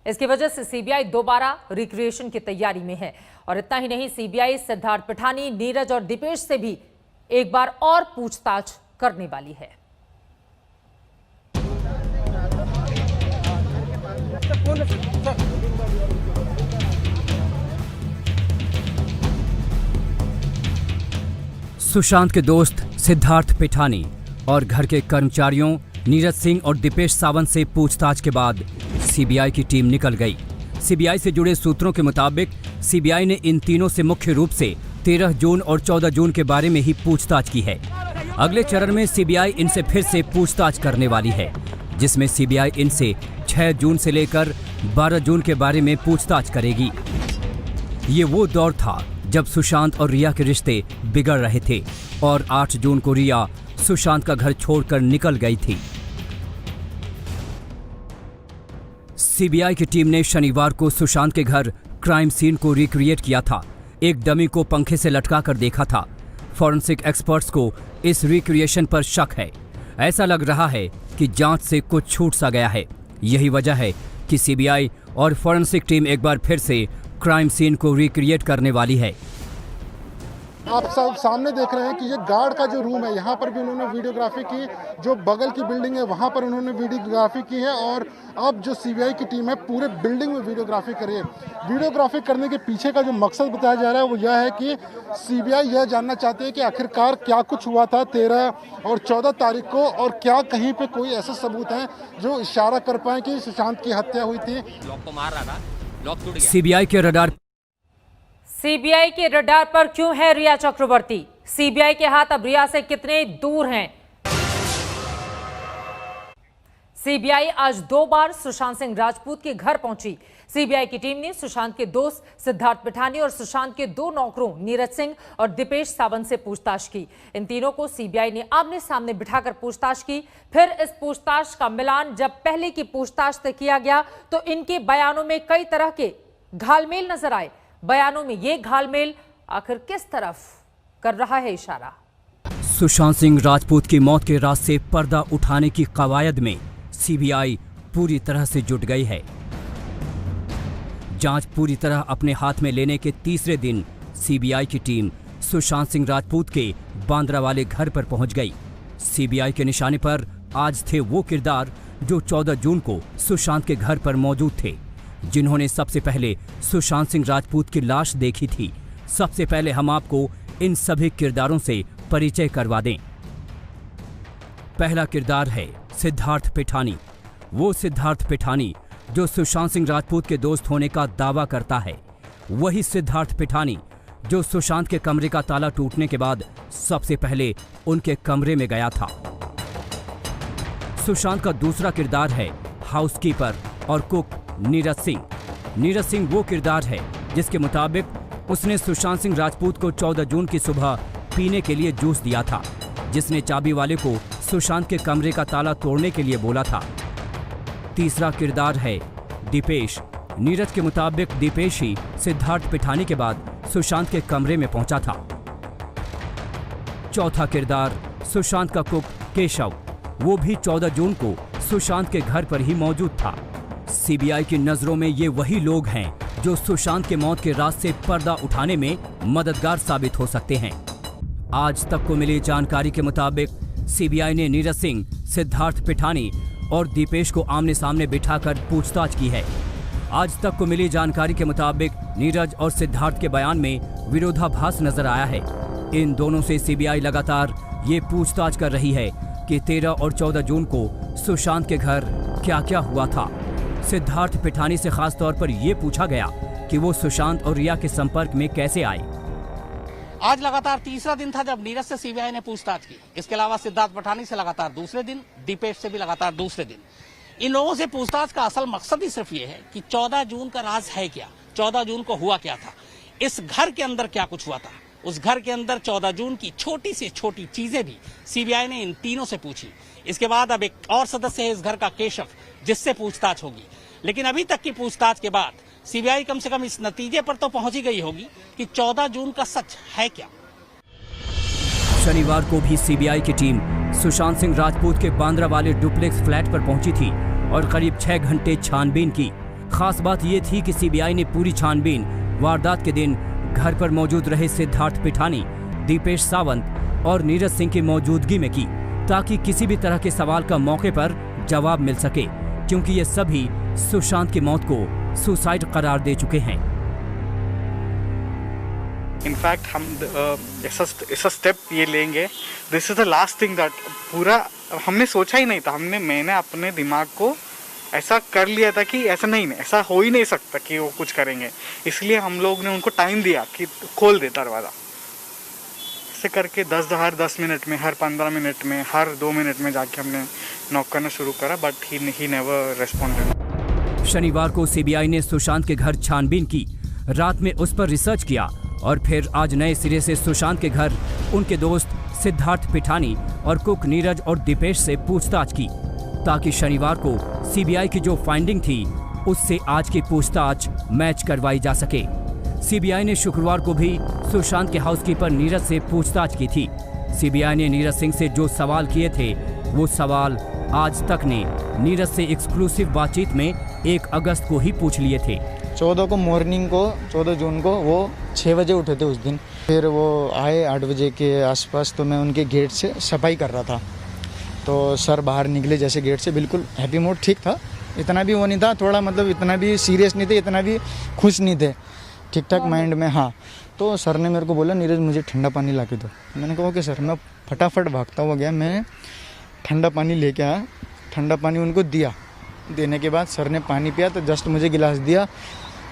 इसकी वजह से सीबीआई दोबारा रिक्रिएशन की तैयारी में है। और इतना ही नहीं, सीबीआई सिद्धार्थ पिठानी, नीरज और दीपेश से भी एक बार और पूछताछ करने वाली है। सुशांत के दोस्त सिद्धार्थ पिठानी और घर के कर्मचारियों नीरज सिंह और दीपेश सावंत से पूछताछ के बाद सीबीआई की टीम निकल गई। सीबीआई से जुड़े सूत्रों के मुताबिक सीबीआई ने इन तीनों से मुख्य रूप से 13 जून और 14 जून के बारे में ही पूछताछ की है। अगले चरण में सीबीआई इनसे फिर से पूछताछ करने वाली है, जिसमें सीबीआई इनसे 6 जून से लेकर 12 जून के बारे में पूछताछ करेगी। ये वो दौर था जब सुशांत और रिया के रिश्ते बिगड़ रहे थे और 8 जून को रिया सुशांत का घर छोड़कर निकल गई थी। सीबीआई की टीम ने शनिवार को सुशांत के घर क्राइम सीन को रिक्रिएट किया था। एक डमी को पंखे से लटका कर देखा था। फॉरेंसिक एक्सपर्ट्स को इस रिक्रिएशन पर शक है। ऐसा लग रहा है कि जांच से कुछ छूट सा गया है। यही वजह है कि सीबीआई और फॉरेंसिक टीम एक बार फिर से क्राइम सीन को रिक्रिएट करने वाली है। आप सब सामने देख रहे हैं कि ये गार्ड का जो रूम है, यहाँ पर भी उन्होंने वीडियोग्राफी की। जो बगल की बिल्डिंग है वहाँ पर उन्होंने वीडियोग्राफी की है और अब जो सीबीआई की टीम है पूरे बिल्डिंग में वीडियोग्राफी कर रही है। वीडियोग्राफी करने के पीछे का जो मकसद बताया जा रहा है वो यह है कि सीबीआई यह जानना चाहती है कि आखिरकार क्या कुछ हुआ था 13 और 14 तारीख को, और क्या कहीं पे कोई ऐसे सबूत हैं जो इशारा कर पाए कि सुशांत की हत्या हुई थी। सीबीआई के रडार पर क्यों है रिया चक्रवर्ती? सीबीआई के हाथ अब रिया से कितने दूर हैं? सीबीआई आज 2 बार सुशांत सिंह राजपूत के घर पहुंची। सीबीआई की टीम ने सुशांत के दोस्त सिद्धार्थ पिठानी और सुशांत के 2 नौकरों नीरज सिंह और दीपेश सावंत से पूछताछ की। इन तीनों को सीबीआई ने आमने सामने बिठाकर पूछताछ की। फिर इस पूछताछ का मिलान जब पहले की पूछताछ से किया गया तो इनके बयानों में कई तरह के घालमेल नजर आए। बयानों में ये घालमेल आखिर किस तरफ कर रहा है इशारा? सुशांत सिंह राजपूत की मौत के राज से पर्दा उठाने की कवायद में सीबीआई पूरी तरह से जुट गई है। जांच पूरी तरह अपने हाथ में लेने के तीसरे दिन सीबीआई की टीम सुशांत सिंह राजपूत के बांद्रा वाले घर पर पहुंच गई। सीबीआई के निशाने पर आज थे वो किरदार जो 14 जून को सुशांत के घर पर मौजूद थे, जिन्होंने सबसे पहले सुशांत सिंह राजपूत की लाश देखी थी। सबसे पहले हम आपको इन सभी किरदारों से परिचय करवा दें। पहला किरदार है सिद्धार्थ पिठानी। वो सिद्धार्थ पिठानी जो सुशांत सिंह राजपूत के दोस्त होने का दावा करता है। वही सिद्धार्थ पिठानी जो सुशांत के कमरे का ताला टूटने के बाद सबसे पहले उनके कमरे में गया था। सुशांत का दूसरा किरदार है हाउसकीपर और कुक नीरज सिंह। नीरज सिंह वो किरदार है जिसके मुताबिक उसने सुशांत सिंह राजपूत को 14 जून की सुबह पीने के लिए जूस दिया था, जिसने चाबी वाले को सुशांत के कमरे का ताला तोड़ने के लिए बोला था। तीसरा किरदार है दीपेश। नीरज के मुताबिक दीपेश ही सिद्धार्थ पिठानी के बाद सुशांत के कमरे में पहुंचा था। चौथा किरदार सुशांत का कुक केशव। वो भी 14 जून को सुशांत के घर पर ही मौजूद था। सीबीआई की नजरों में ये वही लोग हैं जो सुशांत के मौत के राज से पर्दा उठाने में मददगार साबित हो सकते हैं। आज तक को मिली जानकारी के मुताबिक सीबीआई ने नीरज सिंह, सिद्धार्थ पिठानी और दीपेश को आमने सामने बिठाकर पूछताछ की है। आज तक को मिली जानकारी के मुताबिक नीरज और सिद्धार्थ के बयान में विरोधाभास नजर आया है। इन दोनों से सीबीआई लगातार ये पूछताछ कर रही है कि 13 और 14 जून को सुशांत के घर क्या क्या हुआ था। सिद्धार्थ पिठानी से खास तौर पर यह पूछा गया कि वो सुशांत और रिया के संपर्क में कैसे आए। आज लगातार तीसरा दिन था जब नीरज से सीबीआई ने पूछताछ की। इसके अलावा सिद्धार्थ पिठानी से लगातार दूसरे दिन, दीपेश से भी लगातार दूसरे दिन। इन लोगों से पूछताछ का असल मकसद ही सिर्फ ये है कि 14 जून का राज है क्या, 14 जून को हुआ क्या था, इस घर के अंदर क्या कुछ हुआ था। उस घर के अंदर 14 जून की छोटी से छोटी चीजें भी सीबीआई ने इन तीनों से पूछी। इसके बाद अब एक और सदस्य है इस घर का केशव, जिससे पूछताछ होगी। लेकिन अभी तक की पूछताछ के बाद सीबीआई कम से कम इस नतीजे पर तो पहुंच ही गई होगी कि 14 जून का सच है क्या। शनिवार को भी सीबीआई की टीम सुशांत सिंह राजपूत के बांद्रा वाले डुप्लेक्स फ्लैट पर पहुंची थी और करीब 6 घंटे छानबीन की। खास बात यह थी कि सीबीआई ने पूरी छानबीन वारदात के दिन घर पर मौजूद रहे सिद्धार्थ पिठानी, दीपेश सावंत और नीरज सिंह की मौजूदगी में की, ताकि किसी भी तरह के सवाल का मौके पर जवाब मिल सके, क्योंकि ये सभी सुशांत की मौत को सुसाइड करार दे चुके हैं। इनफैक्ट हम ऐसा स्टेप ये लेंगे, this is the last thing that पूरा हमने सोचा ही नहीं था। मैंने अपने दिमाग को ऐसा कर लिया था कि ऐसा हो ही नहीं सकता कि वो कुछ करेंगे, इसलिए हम लोग ने उनको टाइम दिया कि खोल दे दरवाज़ा। ऐसे करके हर 10 मिनट में, हर 15 मिनट में, हर 2 मिनट में जाके हमने नॉक करना शुरू करा, बट ही नेवर रेस्पॉन्डेड। शनिवार को सीबीआई ने सुशांत के घर छानबीन की, रात में उस पर रिसर्च किया और फिर आज नए सिरे से सुशांत के घर उनके दोस्त सिद्धार्थ पिठानी और कुक नीरज और दीपेश से पूछताछ की, ताकि शनिवार को सीबीआई की जो फाइंडिंग थी उससे आज की पूछताछ मैच करवाई जा सके। सीबीआई ने शुक्रवार को भी सुशांत के हाउसकीपर नीरज से पूछताछ की थी। सीबीआई ने नीरज सिंह से जो सवाल किए थे वो सवाल आज तक ने नीरज से एक्सक्लूसिव बातचीत में 1 अगस्त को ही पूछ लिए थे। 14 को मॉर्निंग को 14 जून को वो 6 बजे उठे थे उस दिन, फिर वो आए 8 बजे के आसपास, तो मैं उनके गेट से सफाई कर रहा था, तो सर बाहर निकले जैसे गेट से, बिल्कुल हैप्पी मूड ठीक था, इतना भी वो नहीं था, थोड़ा मतलब इतना भी सीरियस नहीं थे, इतना भी खुश नहीं थे, ठीक ठाक माइंड में। हाँ, तो सर ने मेरे को बोला नीरज मुझे ठंडा पानी ला के दो। मैंने कहा ओके सर। मैं फटाफट भागता हुआ गया, मैं ठंडा पानी लेके आया, ठंडा पानी उनको दिया। देने के बाद सर ने पानी पिया, तो जस्ट मुझे गिलास दिया,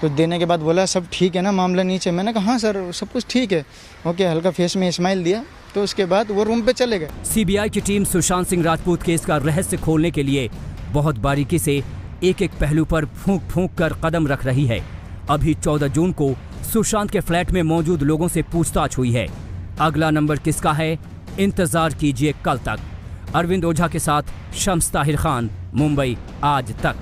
तो देने के बाद बोला सब ठीक है ना, मामला नीचे। मैंने कहा हाँ सर सब कुछ ठीक है, ओके, हल्का फेस में स्माइल दिया, तो उसके बाद वो रूम पे चले गए। सीबीआई की टीम सुशांत सिंह राजपूत केस का रहस्य खोलने के लिए बहुत बारीकी से एक एक पहलू पर फूंक फूंक कर कदम रख रही है। अभी 14 जून को सुशांत के फ्लैट में मौजूद लोगों से पूछताछ हुई है। अगला नंबर किसका है, इंतजार कीजिए कल तक। अरविंद ओझा के साथ शम्स ताहिर खान, मुंबई आज तक।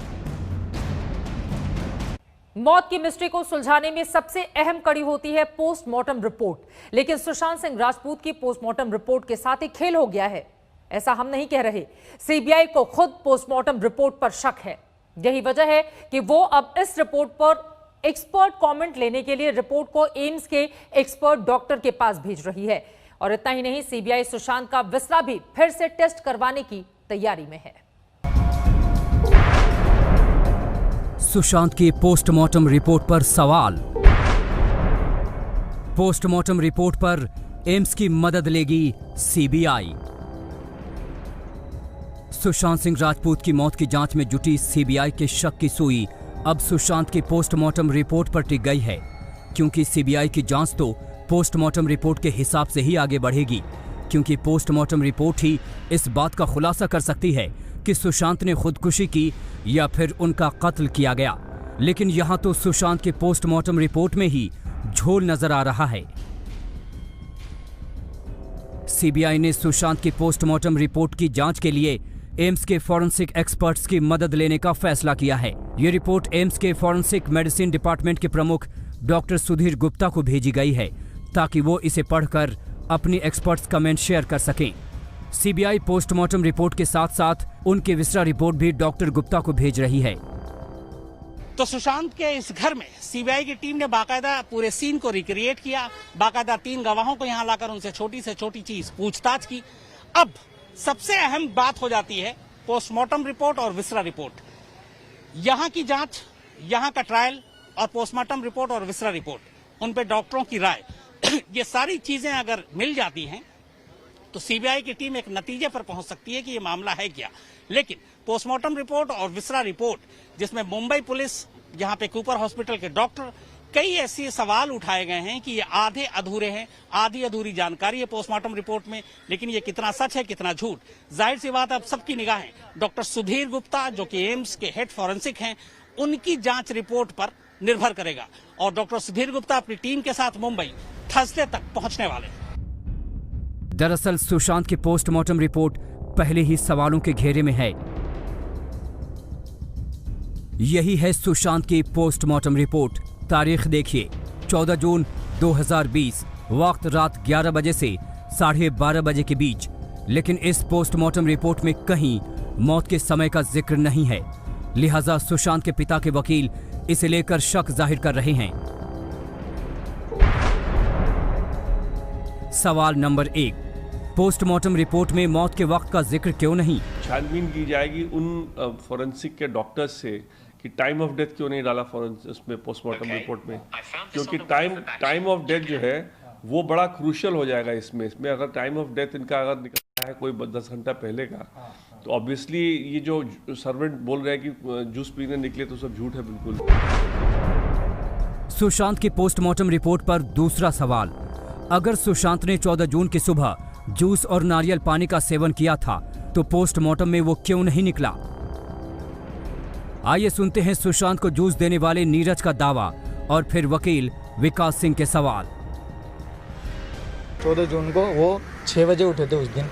मौत की मिस्ट्री को सुलझाने में सबसे अहम कड़ी होती है पोस्टमार्टम रिपोर्ट, लेकिन सुशांत सिंह राजपूत की पोस्टमार्टम रिपोर्ट के साथ एक खेल हो गया है। ऐसा हम नहीं कह रहे, सीबीआई को खुद पोस्टमार्टम रिपोर्ट पर शक है। यही वजह है कि वो अब इस रिपोर्ट पर एक्सपर्ट कमेंट लेने के लिए रिपोर्ट को एम्स के एक्सपर्ट डॉक्टर के पास भेज रही है। और इतना ही नहीं, सीबीआई सुशांत का विसरा भी फिर से टेस्ट करवाने की तैयारी में है। सुशांत की पोस्टमार्टम रिपोर्ट पर सवाल। पोस्टमार्टम रिपोर्ट पर एम्स की मदद लेगी सीबीआई। सुशांत सिंह राजपूत की मौत की जांच में जुटी सीबीआई के शक की सुई अब सुशांत की पोस्टमार्टम रिपोर्ट पर टिक गई है, क्योंकि सीबीआई की जांच तो पोस्टमार्टम रिपोर्ट के हिसाब से ही आगे बढ़ेगी, क्योंकि पोस्टमार्टम रिपोर्ट ही इस बात का खुलासा कर सकती है कि सुशांत ने खुदकुशी की या फिर उनका कत्ल किया गया। लेकिन यहां तो सुशांत के पोस्टमार्टम रिपोर्ट में ही झोल नजर आ रहा है। सीबीआई ने सुशांत की पोस्टमार्टम रिपोर्ट की जांच के लिए एम्स के फॉरेंसिक एक्सपर्ट्स की मदद लेने का फैसला किया है। ये रिपोर्ट एम्स के फॉरेंसिक मेडिसिन डिपार्टमेंट के प्रमुख डॉक्टर सुधीर गुप्ता को भेजी गई है, ताकि वो इसे पढ़कर अपनी एक्सपर्ट्स कमेंट शेयर कर सकें। सीबीआई पोस्टमार्टम रिपोर्ट के साथ साथ उनकी विसरा रिपोर्ट भी डॉक्टर गुप्ता को भेज रही है। तो सुशांत के इस घर में सीबीआई की टीम ने बाकायदा पूरे सीन को रिक्रिएट किया, बाकायदा 3 गवाहों को यहां लाकर उनसे छोटी से छोटी चीज पूछताछ की। अब सबसे अहम बात हो जाती है पोस्टमार्टम रिपोर्ट और विसरा रिपोर्ट। यहां की जांच, यहां का ट्रायल और पोस्टमार्टम रिपोर्ट और विसरा रिपोर्ट, उन पे डॉक्टरों की राय, ये सारी चीजें अगर मिल जाती हैं तो सीबीआई की टीम एक नतीजे पर पहुंच सकती है कि ये मामला है क्या। लेकिन पोस्टमार्टम रिपोर्ट और विसरा रिपोर्ट, जिसमें मुंबई पुलिस, यहाँ पे कूपर हॉस्पिटल के डॉक्टर, कई ऐसे सवाल उठाए गए हैं कि ये आधे अधूरे हैं, आधी अधूरी जानकारी है पोस्टमार्टम रिपोर्ट में, लेकिन ये कितना सच है कितना झूठ, जाहिर सी बात अब सबकी निगाहें डॉक्टर सुधीर गुप्ता, जो कि एम्स के हेड फॉरेंसिक हैं, उनकी जांच रिपोर्ट पर निर्भर करेगा। और डॉक्टर सुधीर गुप्ता अपनी टीम के साथ मुंबई थर्सडे तक पहुंचने वाले हैं। दरअसल सुशांत की पोस्टमार्टम रिपोर्ट पहले ही सवालों के घेरे में है। यही है सुशांत की पोस्टमार्टम रिपोर्ट। तारीख देखिए 14 जून 2020, वक्त रात 11 बजे से 12:30 बजे के बीच। लेकिन इस पोस्टमार्टम रिपोर्ट में कहीं मौत के समय का जिक्र नहीं है, लिहाजा सुशांत के पिता के वकील इसे लेकर शक जाहिर कर रहे हैं। सवाल नंबर 1, पोस्टमार्टम रिपोर्ट में मौत के वक्त का जिक्र क्यों नहीं? छानबीन की जाएगी उन फॉरेंसिक के डॉक्टर्स से कि टाइम ऑफ डेथ क्यों नहीं डाला उसमें पोस्टमार्टम रिपोर्ट में, क्योंकि टाइम ऑफ डेथ जो है वो बड़ा क्रूशियल हो जाएगा इसमें अगर टाइम ऑफ डेथ इनका अगर निकलता है कोई 10 घंटा पहले का, तो ऑब्वियसली ये जो सर्वेंट बोल रहे हैं कि जूस पीने निकले तो सब झूठ है बिल्कुल। सुशांत की पोस्टमार्टम रिपोर्ट पर दूसरा सवाल, अगर सुशांत ने 14 जून की सुबह जूस और नारियल पानी का सेवन किया था तो पोस्टमार्टम में वो क्यों नहीं निकला? आइए सुनते हैं सुशांत को जूस देने वाले नीरज का दावा और फिर वकील विकास सिंह के सवाल। 14 जून को वो 6 बजे उठे थे उस दिन,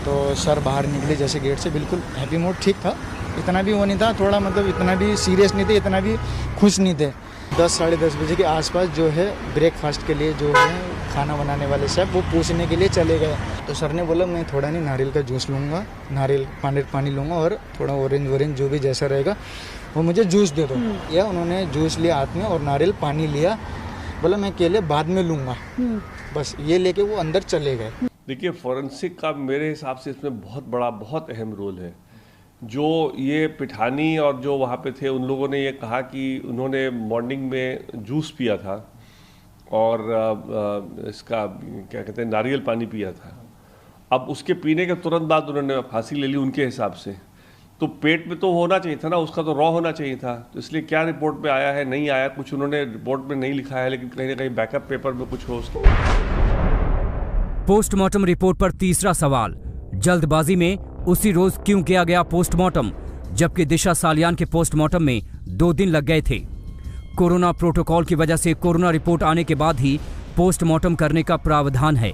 तो सर बाहर निकले जैसे गेट से, बिल्कुल हैप्पी मूड ठीक था, इतना भी वो नहीं था, थोड़ा मतलब इतना भी सीरियस नहीं थे, इतना भी खुश नहीं थे। 10 साढ़े 10 बजे के आसपास जो है ब्रेकफास्ट के लिए जो है खाना बनाने वाले साहब वो पूछने के लिए चले गए, तो सर ने बोला मैं थोड़ा नहीं नारियल का जूस लूँगा, नारियल पानी लूँगा और थोड़ा ऑरेंज जो भी जैसा रहेगा वो मुझे जूस दे दो। या उन्होंने जूस लिया हाथ में और नारियल पानी लिया, बोला मैं केले बाद में लूँगा, बस ये लेके वो अंदर चले गए। देखिए फॉरेंसिक का मेरे हिसाब से इसमें बहुत अहम रोल है। जो ये पिठानी और जो वहाँ पे थे उन लोगों ने ये कहा कि उन्होंने मॉर्निंग में जूस पिया था और इसका क्या कहते हैं नारियल पानी पिया था। अब उसके पीने के तुरंत बाद उन्होंने फांसी ले ली उनके हिसाब से, तो पेट में तो होना चाहिए था ना, उसका तो रॉ होना चाहिए था। तो इसलिए क्या रिपोर्ट में आया है नहीं आया, कुछ उन्होंने रिपोर्ट में नहीं लिखा है, लेकिन कहीं ना कहीं बैकअप पेपर में कुछ हो उसको। पोस्टमार्टम रिपोर्ट पर तीसरा सवाल, जल्दबाजी में उसी रोज क्यों किया गया पोस्टमार्टम, जबकि दिशा सालियान के पोस्टमार्टम में 2 दिन लग गए थे? कोरोना प्रोटोकॉल की वजह से कोरोना रिपोर्ट आने के बाद ही पोस्टमार्टम करने का प्रावधान है।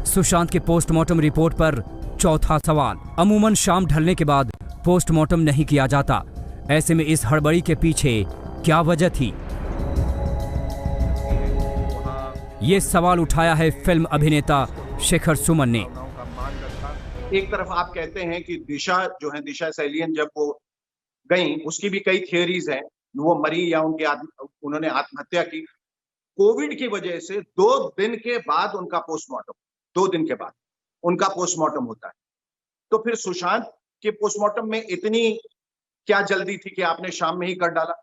सुशांत के पोस्टमार्टम रिपोर्ट पर चौथा सवाल, अमूमन शाम ढलने के बाद पोस्टमार्टम नहीं किया जाता, ऐसे में इस हड़बड़ी के पीछे क्या वजह थी? ये सवाल उठाया है फिल्म अभिनेता शेखर सुमन ने। एक तरफ आप कहते हैं कि दिशा जो है, दिशा सालियान जब वो गई उसकी भी कई थियरीज हैं, वो मरी या उन्होंने आत्महत्या की। कोविड की वजह से 2 दिन के बाद उनका पोस्टमार्टम, 2 दिन के बाद उनका पोस्टमार्टम होता है। तो फिर सुशांत के पोस्टमार्टम में इतनी क्या जल्दी थी कि आपने शाम में ही कर डाला?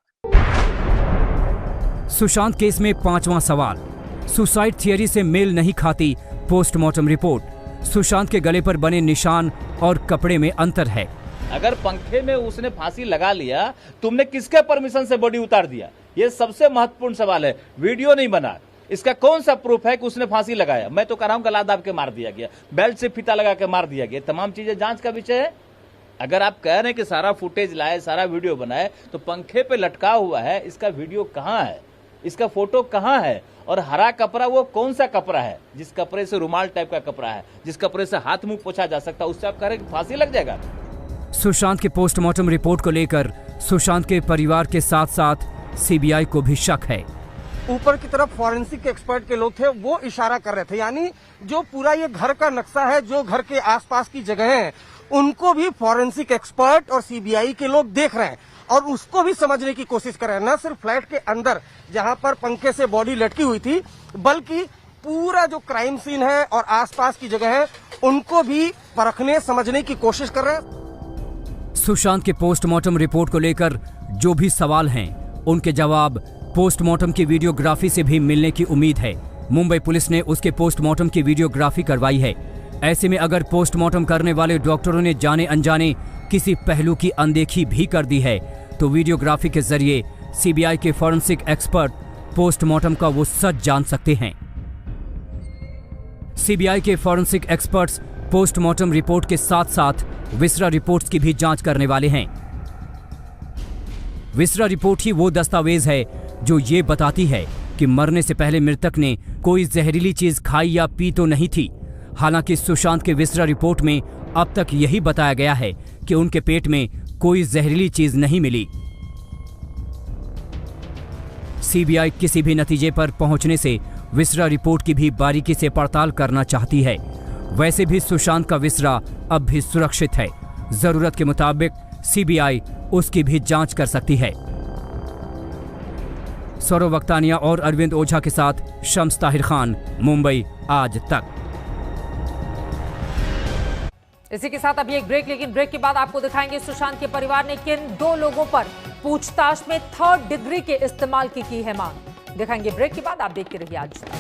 सुशांत केस में 5वां सवाल, सुसाइड थियरी से मेल नहीं खाती पोस्टमार्टम रिपोर्ट। सुशांत के गले पर बने निशान और कपड़े में अंतर है। अगर पंखे में उसने फांसी लगा लिया, तुमने किसके परमिशन से बॉडी उतार दिया? ये सबसे महत्वपूर्ण सवाल है। वीडियो नहीं बना, इसका कौन सा प्रूफ है कि उसने फांसी लगाया? मैं तो कह रहा हूं गला दाब के मार दिया गया, बेल्ट से फीता लगा के मार दिया गया। तमाम चीजें जांच का विषय है। अगर आप कह रहे हैं कि सारा फुटेज लाए, सारा वीडियो बनाए, तो पंखे पे लटका हुआ है, इसका वीडियो कहां है? इसका फोटो कहां है? और हरा कपड़ा वो कौन सा कपड़ा है? जिस कपड़े से रुमाल टाइप का कपड़ा है, जिस कपड़े से हाथ मुंह पोछा जा सकता है, उससे आप कह रहे हैं कि फांसी लग जाएगा? सुशांत के पोस्टमार्टम रिपोर्ट को लेकर सुशांत के परिवार के साथ साथ सीबीआई को भी शक है। ऊपर की तरफ फॉरेंसिक एक्सपर्ट के लोग थे, वो इशारा कर रहे थे, यानी जो पूरा ये घर का नक्शा है, जो घर के आसपास की जगह है, उनको भी फॉरेंसिक एक्सपर्ट और सीबीआई के लोग देख रहे हैं और उसको भी समझने की कोशिश कर रहे हैं। न सिर्फ फ्लैट के अंदर जहां पर पंखे से बॉडी लटकी हुई थी, बल्कि पूरा जो क्राइम सीन है और आसपास की जगह है, उनको भी परखने समझने की कोशिश कर रहे हैं। सुशांत के पोस्टमार्टम रिपोर्ट को लेकर जो भी सवाल हैं, उनके जवाब पोस्टमार्टम की वीडियोग्राफी से भी मिलने की उम्मीद है। मुंबई पुलिस ने उसके पोस्टमार्टम की वीडियोग्राफी करवाई है। ऐसे में अगर पोस्टमार्टम करने वाले डॉक्टरों ने जाने अनजाने किसी पहलू की अनदेखी भी कर दी है, तो वीडियोग्राफी के जरिए सीबीआई के फॉरेंसिक एक्सपर्ट पोस्टमार्टम का वो सच जान सकते हैं। सीबीआई के फॉरेंसिक एक्सपर्ट्स पोस्टमार्टम रिपोर्ट के साथ साथ विसरा रिपोर्ट्स की भी जांच करने वाले हैं। विसरा रिपोर्ट ही वो दस्तावेज है जो ये बताती है कि मरने से पहले मृतक ने कोई जहरीली चीज खाई या पी तो नहीं थी। हालांकि सुशांत के विसरा रिपोर्ट में अब तक यही बताया गया है कि उनके पेट में कोई जहरीली चीज नहीं मिली। सीबीआई किसी भी नतीजे पर पहुंचने से विसरा रिपोर्ट की भी बारीकी से पड़ताल करना चाहती है। वैसे भी सुशांत का विसरा अब भी सुरक्षित है। जरूरत के मुताबिक सीबीआई उसकी भी जांच कर सकती है। सौरव वक्तानिया और अरविंद ओझा के साथ शम्स ताहिर खान, मुंबई आज तक। इसी के साथ अभी एक ब्रेक, लेकिन ब्रेक के बाद आपको दिखाएंगे सुशांत के परिवार ने किन 2 लोगों पर पूछताछ में 3rd डिग्री के इस्तेमाल की है मांग। दिखाएंगे ब्रेक के बाद, आप देखते रहिए आज तक।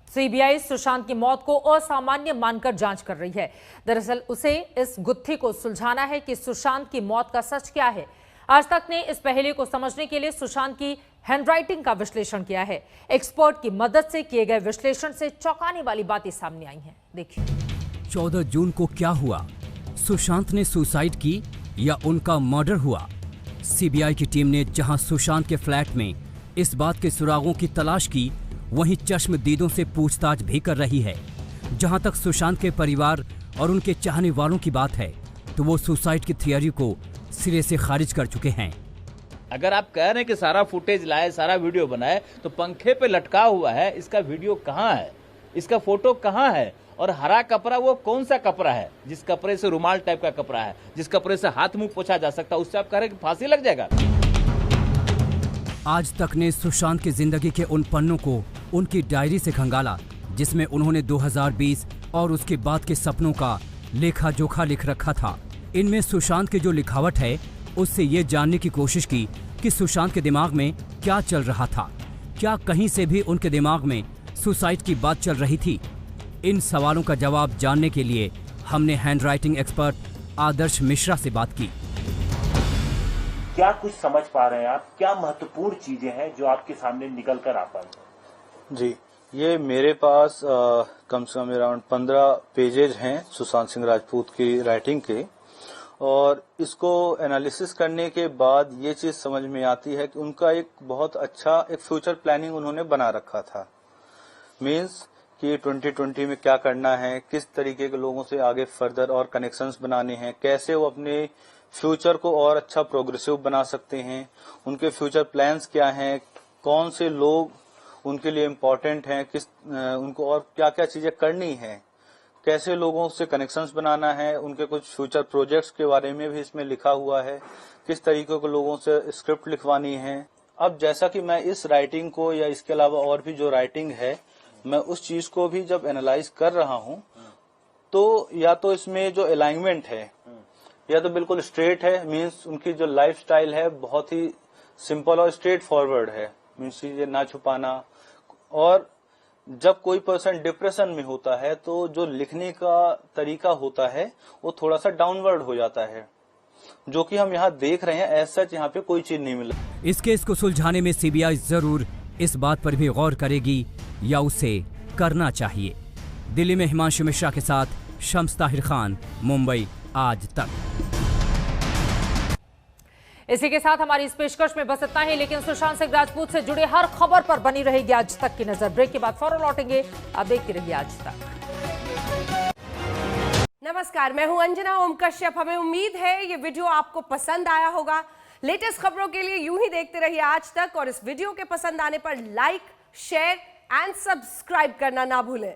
सीबीआई सुशांत की मौत को असामान्य मानकर जांच कर रही है। दरअसल उसे इस गुत्थी को सुलझाना है कि सुशांत की मौत का सच क्या है। आज तक ने इस पहेली को समझने के लिए सुशांत की हैंडराइटिंग का विश्लेषण किया है। एक्सपर्ट की मदद से किए गए विश्लेषण से चौंकाने वाली बातें सामने आई हैं। देखिए 14 जून को क्या हुआ? सुशांत ने सुसाइड की या उनका मर्डर हुआ? सीबीआई की टीम ने जहां सुशांत के फ्लैट में इस बात के सुरागों की तलाश की, वहीं चश्मदीदों से पूछताछ भी कर रही है। जहां तक सुशांत के परिवार और उनके चाहने वालों की बात है, तो वो सुसाइड की थियरी को सिरे से खारिज कर चुके हैं। अगर आप कह रहे हैं कि सारा फुटेज लाए, सारा वीडियो बनाए, तो पंखे पे लटका हुआ है, इसका वीडियो कहाँ है, इसका फोटो कहाँ है? और हरा कपड़ा वो कौन सा कपड़ा है? जिस कपड़े से रुमाल टाइप का कपड़ा है, जिस कपड़े से हाथ मुंह पोछा जा सकता है, उससे आप कह रहे हैं कि फांसी लग जाएगा? आज तक ने सुशांत की जिंदगी के उन पन्नों को उनकी डायरी से खंगाला, जिसमें उन्होंने 2020 और उसके बाद के सपनों का लेखा जोखा लिख रखा था। इनमें सुशांत की जो लिखावट है, उससे ये जानने की कोशिश की कि सुशांत के दिमाग में क्या चल रहा था। क्या कहीं से भी उनके दिमाग में सुसाइड की बात चल रही थी? इन सवालों का जवाब जानने के लिए हमने हैंडराइटिंग एक्सपर्ट आदर्श मिश्रा से बात की। क्या कुछ समझ पा रहे हैं आप? क्या महत्वपूर्ण चीजें हैं जो आपके सामने निकल कर आ पाई? जी, ये मेरे पास कम से कम अराउंड 15 पेजेज हैं सुशांत सिंह राजपूत की राइटिंग के, और इसको एनालिसिस करने के बाद ये चीज समझ में आती है कि उनका एक बहुत अच्छा एक फ्यूचर प्लानिंग उन्होंने बना रखा था। मींस कि 2020 में क्या करना है, किस तरीके के लोगों से आगे फर्दर और कनेक्शंस बनाने हैं, कैसे वो अपने फ्यूचर को और अच्छा प्रोग्रेसिव बना सकते हैं, उनके फ्यूचर प्लान्स क्या हैं, कौन से लोग उनके लिए इम्पोर्टेंट हैं, उनको और क्या क्या चीजें करनी है, कैसे लोगों से कनेक्शंस बनाना है, उनके कुछ फ्यूचर प्रोजेक्ट्स के बारे में भी इसमें लिखा हुआ है, किस तरीके के लोगों से स्क्रिप्ट लिखवानी है। अब जैसा कि मैं इस राइटिंग को या इसके अलावा और भी जो राइटिंग है, मैं उस चीज को भी जब एनालाइज कर रहा हूं, तो या तो इसमें जो अलाइनमेंट है या तो बिल्कुल स्ट्रेट है, मीन्स उनकी जो लाइफ स्टाइल है बहुत ही सिंपल और स्ट्रेट फॉरवर्ड है, मीन्स चीजें ना छुपाना। और जब कोई पर्सन डिप्रेशन में होता है तो जो लिखने का तरीका होता है वो थोड़ा सा डाउनवर्ड हो जाता है, जो कि हम यहाँ देख रहे हैं। ऐसा सच यहाँ पे कोई चीज नहीं मिला। इस केस को सुलझाने में सीबीआई जरूर इस बात पर भी गौर करेगी या उसे करना चाहिए। दिल्ली में हिमांशु मिश्रा के साथ शम्स ताहिर खान, मुंबई आज तक। इसी के साथ हमारी इस पेशकश में बस इतना ही, लेकिन सुशांत सिंह राजपूत से जुड़े हर खबर पर बनी रहेगी आज तक की नजर। ब्रेक के बाद फौरन लौटेंगे, आप देखते रहिए आज तक। नमस्कार, मैं हूं अंजना ओम कश्यप। हमें उम्मीद है ये वीडियो आपको पसंद आया होगा। लेटेस्ट खबरों के लिए यूं ही देखते रहिए आज तक, और इस वीडियो के पसंद आने पर लाइक, शेयर एंड सब्सक्राइब करना ना भूलें।